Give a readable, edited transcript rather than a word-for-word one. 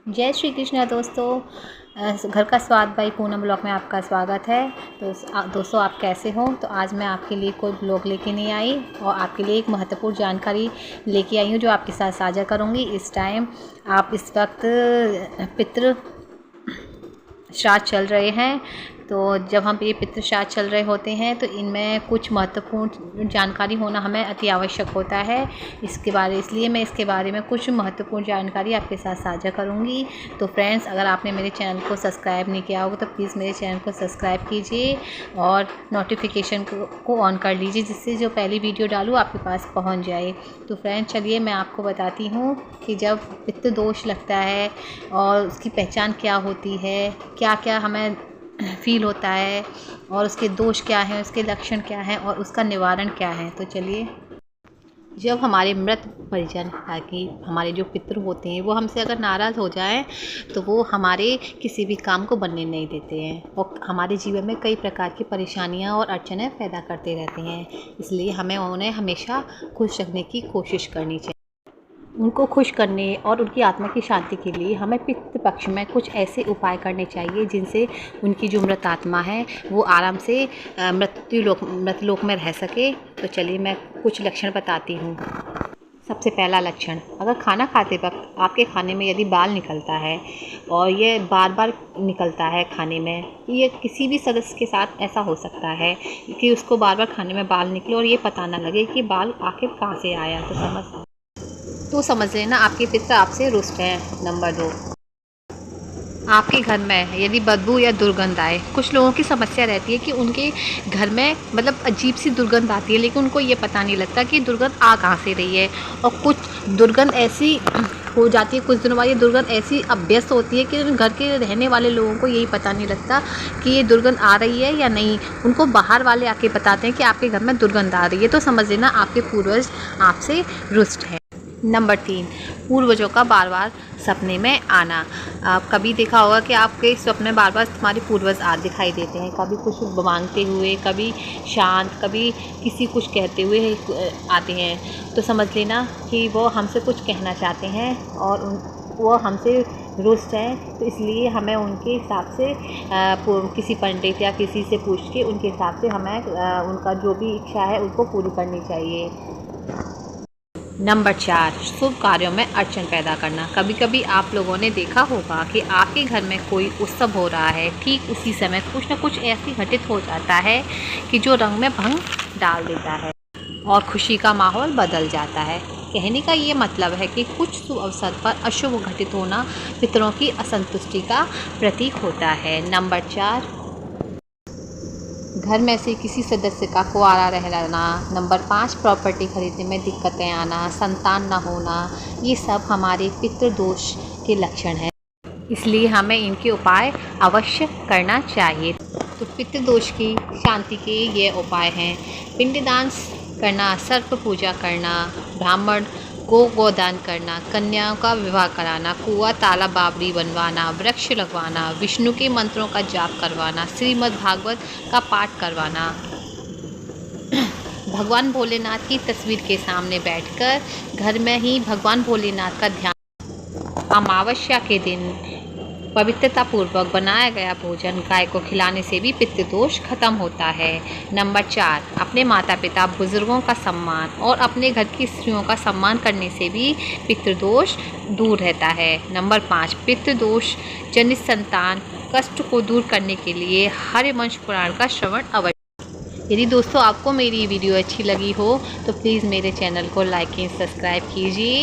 जय श्री कृष्ण दोस्तों। घर का स्वाद बाई पूनम ब्लॉग में आपका स्वागत है। तो दोस्तों आप कैसे हो। तो आज मैं आपके लिए कोई ब्लॉग लेके नहीं आई और आपके लिए एक महत्वपूर्ण जानकारी लेके आई हूँ जो आपके साथ साझा करूँगी। इस टाइम आप इस वक्त पितृ श्राद्ध चल रहे हैं। तो जब हम ये पितृ श्राद्ध चल रहे होते हैं तो इनमें कुछ महत्वपूर्ण जानकारी होना हमें अति आवश्यक होता है। इसलिए मैं इसके बारे में कुछ महत्वपूर्ण जानकारी आपके साथ साझा करूंगी। तो फ्रेंड्स, अगर आपने मेरे चैनल को सब्सक्राइब नहीं किया होगा तो प्लीज़ मेरे चैनल को सब्सक्राइब कीजिए और नोटिफिकेशन को ऑन कर लीजिए, जिससे जो पहली वीडियो डालूँ आपके पास पहुँच जाए। तो फ्रेंड्स चलिए मैं आपको बताती हूँ कि जब पितृ दोष लगता है और उसकी पहचान क्या होती है, क्या क्या हमें फील होता है और उसके दोष क्या हैं, उसके लक्षण क्या हैं और उसका निवारण क्या है। तो चलिए, जब हमारे मृत परिजन ताकि हमारे जो पितृ होते हैं वो हमसे अगर नाराज़ हो जाएं तो वो हमारे किसी भी काम को बनने नहीं देते हैं और हमारे जीवन में कई प्रकार की परेशानियां और अड़चनें पैदा करते रहते हैं। इसलिए हमें उन्हें हमेशा खुश रखने की कोशिश करनी चाहिए। उनको खुश करने और उनकी आत्मा की शांति के लिए हमें पितृपक्ष में कुछ ऐसे उपाय करने चाहिए जिनसे उनकी जो मृत आत्मा है वो आराम से मृतलोक में रह सके। तो चलिए मैं कुछ लक्षण बताती हूँ। सबसे पहला लक्षण, अगर खाना खाते वक्त आपके खाने में यदि बाल निकलता है और ये बार बार निकलता है खाने में, ये किसी भी सदस्य के साथ ऐसा हो सकता है कि उसको बार बार खाने में बाल निकले और ये पता ना लगे कि बाल आखिर कहाँ से आया, तो समझ लेना आपके पिता आपसे रुष्ट हैं। नंबर 2, आपके घर में यदि बदबू या दुर्गंध आए। कुछ लोगों की समस्या रहती है कि उनके घर में अजीब सी दुर्गंध आती है, लेकिन उनको ये पता नहीं लगता कि दुर्गंध आ कहाँ से रही है। और कुछ दुर्गंध ऐसी हो जाती है, कुछ दिनों बाद ये दुर्गंध ऐसी अभ्यस्त होती है कि घर के रहने वाले लोगों को यही पता नहीं लगता कि ये दुर्गंध आ रही है या नहीं। उनको बाहर वाले आके बताते हैं कि आपके घर में दुर्गंध आ रही है। तो समझ लेना आपके पूर्वज आपसे रुष्ट हैं। नंबर 3, पूर्वजों का बार बार सपने में आना। आप कभी देखा होगा कि आपके सपने में बार बार तुम्हारे पूर्वज दिखाई देते हैं, कभी कुछ मांगते हुए, कभी शांत, कभी किसी कुछ कहते हुए आते हैं। तो समझ लेना कि वो हमसे कुछ कहना चाहते हैं और वो हमसे रुष्ट हैं। तो इसलिए हमें उनके हिसाब से किसी पंडित या किसी से पूछ के उनके हिसाब से हमें उनका जो भी इच्छा है उनको पूरी करनी चाहिए। नंबर 4, शुभ कार्यों में अड़चन पैदा करना। कभी कभी आप लोगों ने देखा होगा कि आपके घर में कोई उत्सव हो रहा है, ठीक उसी समय कुछ न कुछ ऐसी घटित हो जाता है कि जो रंग में भंग डाल देता है और खुशी का माहौल बदल जाता है। कहने का ये मतलब है कि कुछ शुभ अवसर पर अशुभ घटित होना पितरों की असंतुष्टि का प्रतीक होता है। नंबर 4, घर में से किसी सदस्य का कुंवारा रहना। नंबर 5, प्रॉपर्टी खरीदने में दिक्कतें आना, संतान न होना, ये सब हमारे पितृदोष के लक्षण हैं। इसलिए हमें इनके उपाय अवश्य करना चाहिए। तो पितृदोष की शांति के ये उपाय हैं: पिंडदान करना, सर्प पूजा करना, ब्राह्मण गोदान करना, कन्याओं का विवाह कराना, कुआं तालाब बावड़ी बनवाना, वृक्ष लगवाना, विष्णु के मंत्रों का जाप करवाना, श्रीमद् भागवत का पाठ करवाना, भगवान भोलेनाथ की तस्वीर के सामने बैठकर घर में ही भगवान भोलेनाथ का ध्यान। अमावस्या के दिन पवित्रता पूर्वक बनाया गया भोजन गाय को खिलाने से भी पितृदोष खत्म होता है। नंबर 4, अपने माता पिता बुजुर्गों का सम्मान और अपने घर की स्त्रियों का सम्मान करने से भी पितृदोष दूर रहता है। नंबर 5, पितृदोष जनित संतान कष्ट को दूर करने के लिए हरिवंश पुराण का श्रवण अवश्य। यदि दोस्तों आपको मेरी वीडियो अच्छी लगी हो तो प्लीज़ मेरे चैनल को लाइक एंड सब्सक्राइब कीजिए।